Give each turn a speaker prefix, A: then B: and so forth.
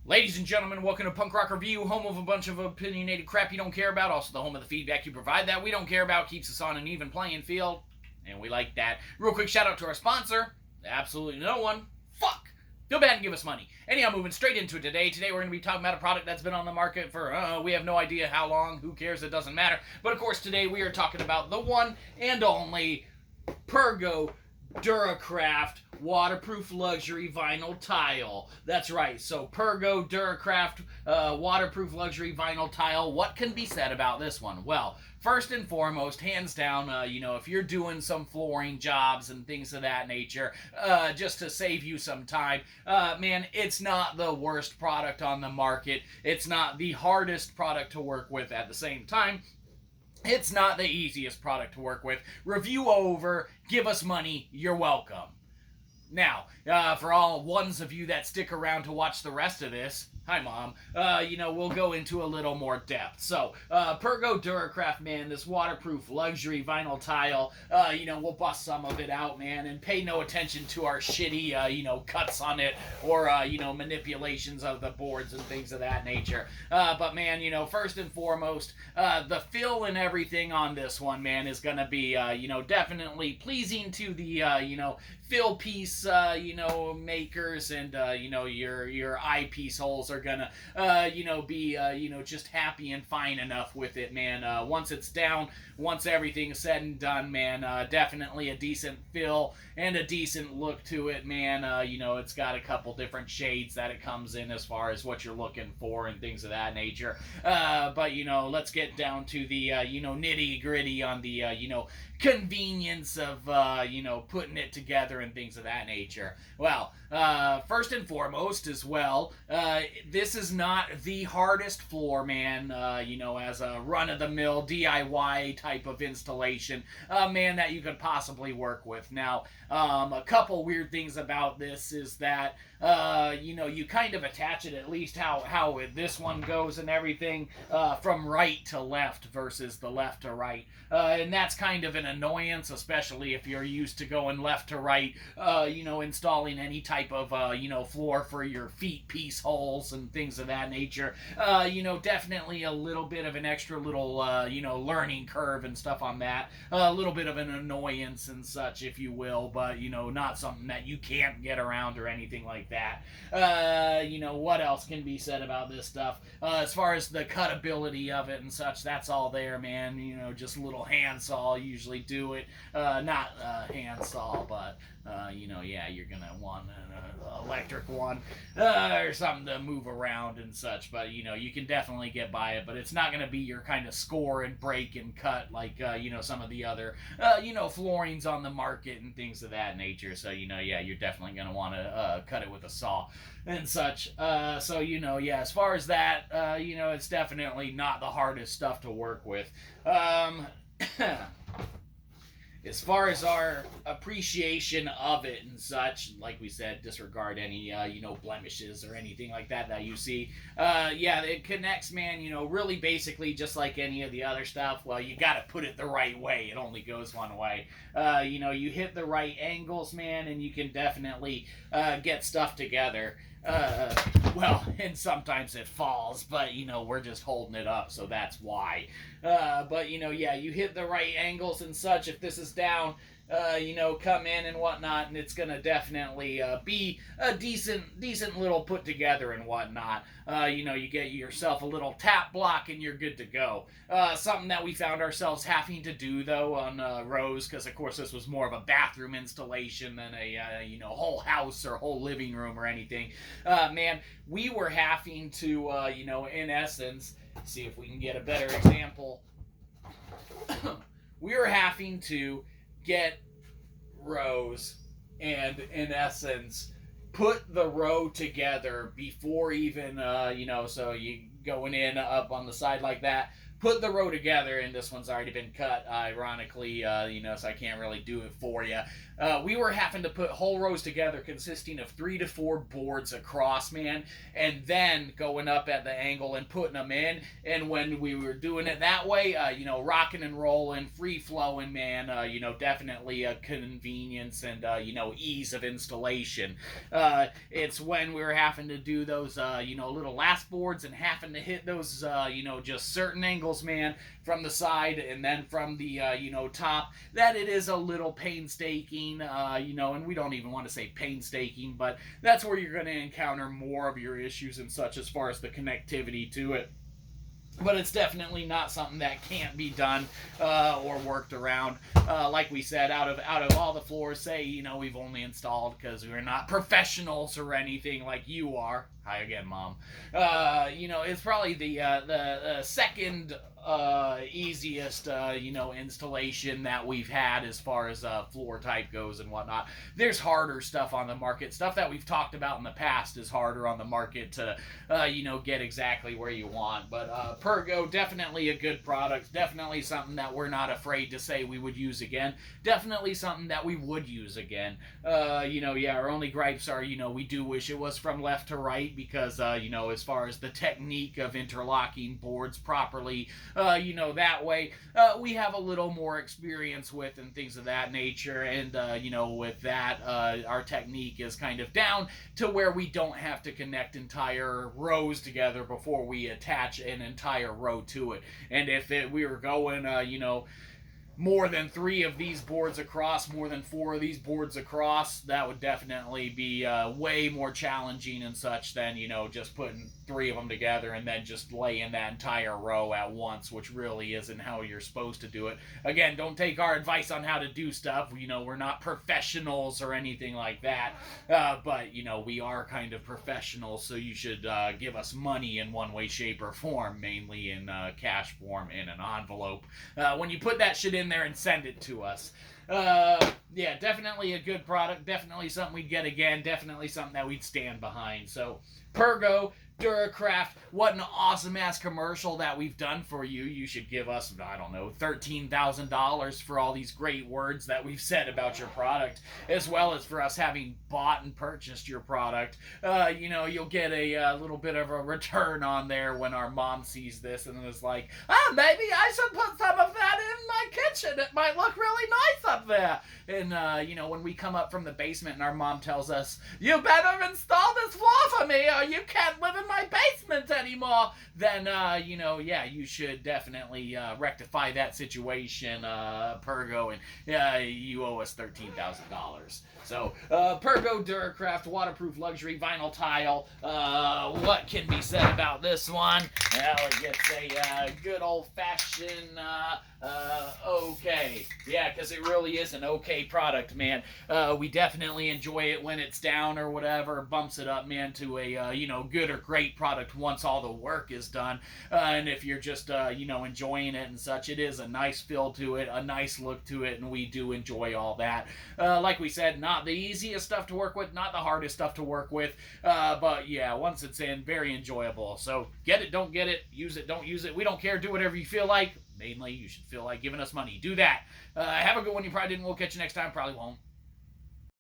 A: Ladies and gentlemen, welcome to Punk Rock Review, home of a bunch of opinionated crap you don't care about, also the home of the feedback you provide that we don't care about, keeps us on an even playing field, and we like that. Real quick shout out to our sponsor, absolutely no one. Fuck! Feel bad and give us money. Anyhow, moving straight into it today. Today we're going to be talking about a product that's been on the market for, we have no idea how long, who cares, it doesn't matter. But of course today we are talking about the one and only Pergo Duracraft waterproof luxury vinyl tile. That's right. So Pergo Duracraft waterproof luxury vinyl tile. What can be said about this one? Well, first and foremost, hands down, if you're doing some flooring jobs and things of that nature, just to save you some time, man, it's not the worst product on the market. It's not the hardest product to work with at the same time. It's not the easiest product to work with. Review over, give us money, you're welcome. Now, for all ones of you that stick around to watch the rest of this, hi mom, we'll go into a little more depth. So, Pergo Duracraft, man, this waterproof luxury vinyl tile, we'll bust some of it out, man, and pay no attention to our shitty, cuts on it or, manipulations of the boards and things of that nature. But man, first and foremost, the fill and everything on this one, man, is gonna be, definitely pleasing to the, fill piece, makers and, your eyepiece holes are gonna, be, just happy and fine enough with it, man. Once it's down, once everything's said and done, man, definitely a decent fill and a decent look to it, man. It's got a couple different shades that it comes in as far as what you're looking for and things of that nature. But, let's get down to the, nitty gritty on the, convenience of, putting it together and things of that nature. Well, first and foremost as well, this is not the hardest floor, man, as a run-of-the-mill DIY type of installation, man, that you could possibly work with. Now, a couple weird things about this is that, you kind of attach it, at least how this one goes and everything, from right to left versus the left to right. And that's kind of an annoyance, especially if you're used to going left to right, installing any type of, floor for your feet piece holes and things of that nature. Definitely a little bit of an extra little, learning curve and stuff on that. A little bit of an annoyance and such, if you will, but, not something that you can't get around or anything like that. What else can be said about this stuff? As far as the cutability of it and such, that's all there, man. Just a little handsaw usually do it. Not handsaw, but you're gonna want an electric one or something to move around and such. But you can definitely get by it. But it's not gonna be your kind of score and break and cut like some of the other floorings on the market and things of that nature. So you're definitely gonna want to cut it with a saw and such. As far as that, it's definitely not the hardest stuff to work with. As far as our appreciation of it and such, like we said, disregard any blemishes or anything like that you see. It connects, man. Really basically just like any of the other stuff. Well, you got to put it the right way. It only goes one way. You hit the right angles, man, and you can definitely get stuff together. And sometimes it falls, but we're just holding it up, so that's why. You hit the right angles and such. If this is down, come in and whatnot, and it's gonna definitely be a decent little put together and whatnot. You get yourself a little tap block and you're good to go. Something that we found ourselves having to do though on Rose, because of course this was more of a bathroom installation than a whole house or whole living room or anything. Man, we were having to in essence, see if we can get a better example. We were having to get rows and in essence put the row together before even so you going in up on the side like that, put the row together, and this one's already been cut ironically, so I can't really do it for you. we were having to put whole rows together consisting of 3 to 4 boards across, man, and then going up at the angle and putting them in. And when we were doing it that way, rocking and rolling, free flowing, man, definitely a convenience and, ease of installation. It's when we were having to do those, little last boards and having to hit those, just certain angles, man, from the side and then from the, top, that it is a little painstaking, and we don't even want to say painstaking, but that's where you're going to encounter more of your issues and such as far as the connectivity to it. But it's definitely not something that can't be done or worked around. Like we said, out of all the floors, say, we've only installed, because we're not professionals or anything like you are. Hi again, Mom. It's probably the second easiest, installation that we've had as far as floor type goes and whatnot. There's harder stuff on the market. Stuff that we've talked about in the past is harder on the market to, get exactly where you want. But Pergo, definitely a good product. Definitely something that we're not afraid to say we would use again. Definitely something that we would use again. Our only gripes are, we do wish it was from left to right, because, as far as the technique of interlocking boards properly, that way, we have a little more experience with and things of that nature. And, with that, our technique is kind of down to where we don't have to connect entire rows together before we attach an entire row to it. And if we were going, more than 3 of these boards across, more than 4 of these boards across, that would definitely be way more challenging and such than, just putting 3 of them together and then just laying that entire row at once, which really isn't how you're supposed to do it. Again, don't take our advice on how to do stuff. We're not professionals or anything like that, but, we are kind of professionals, so you should give us money in one way, shape, or form, mainly in cash form in an envelope. When you put that shit in there and send it to us. Definitely a good product. Definitely something we'd get again. Definitely something that we'd stand behind. So, Pergo, duracraft, what an awesome ass commercial that we've done for you. You should give us, I don't know, $13,000 for all these great words that we've said about your product, as well as for us having bought and purchased your product. You'll get a little bit of a return on there when our mom sees this and is like, maybe I should put some of that in my kitchen. It might look really nice up there. And, when we come up from the basement and our mom tells us, you better install this floor for me or you can't live in my basement anymore, then, you should definitely rectify that situation, Pergo, and you owe us $13,000. So, Pergo Duracraft Waterproof Luxury Vinyl Tile. What can be said about this one? Well, it gets a good old-fashioned okay. Yeah, because it really is an okay product, man. We definitely enjoy it when it's down or whatever. Bumps it up, man, to a, good or great product once all the work is done. And if you're just, enjoying it and such, it is a nice feel to it, a nice look to it, and we do enjoy all that. Like we said, not the easiest stuff to work with, not the hardest stuff to work with, but yeah, once it's in, very enjoyable. So get it, don't get it, use it, don't use it. We don't care. Do whatever you feel like. Mainly, you should feel like giving us money. Do that. Have a good one. You probably didn't. We'll catch you next time. Probably won't.